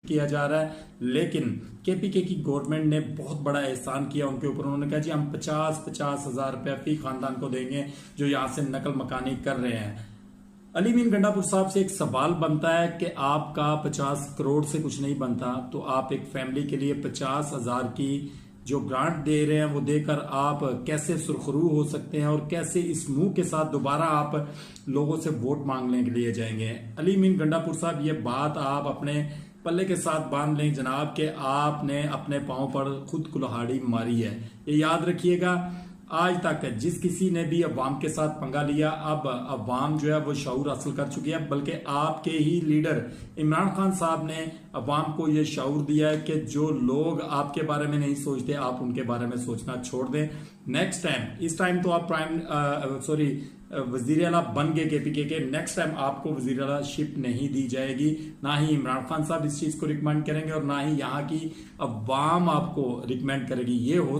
किया जा रहा है। लेकिन केपीके की गवर्नमेंट ने बहुत बड़ा एहसान किया उनके ऊपर। उन्होंने कहा जी हम 50-50 हजार रुपया फी खानदान को देंगे जो यहां से नकल मकानी कर रहे हैं। अली मीन गंडापुर साहब से एक सवाल बनता है कि आपका 50 करोड़ से कुछ नहीं बनता, तो आप एक फैमिली के लिए 50,000 की जो ग्रांट दे रहे हैं वो देकर आप कैसे सुरखरू हो सकते हैं और कैसे इस मुंह के साथ दोबारा आप लोगों से वोट मांगने के लिए जाएंगे। अली मीन गंडापुर साहब, ये बात आप अपने पल्ले के साथ बांध लें जनाब कि आपने अपने पांव पर खुद कुल्हाड़ी मारी है। ये याद रखिएगा, आज तक जिस किसी ने भी अवाम के साथ पंगा लिया, अब अवाम जो है वो शऊर हासिल कर चुकी है। बल्कि आपके ही लीडर इमरान खान साहब ने अवाम को ये शऊर दिया है कि जो लोग आपके बारे में नहीं सोचते आप उनके बारे में सोचना छोड़ दें। नेक्स्ट टाइम, इस टाइम तो आप वजीर आला बन गए केपीके के, नेक्स्ट टाइम आपको वजीर आला शिप नहीं दी जाएगी। ना ही इमरान खान साहब इस चीज को रिकमेंड करेंगे और ना ही यहाँ की अवाम आपको रिकमेंड करेगी। ये हो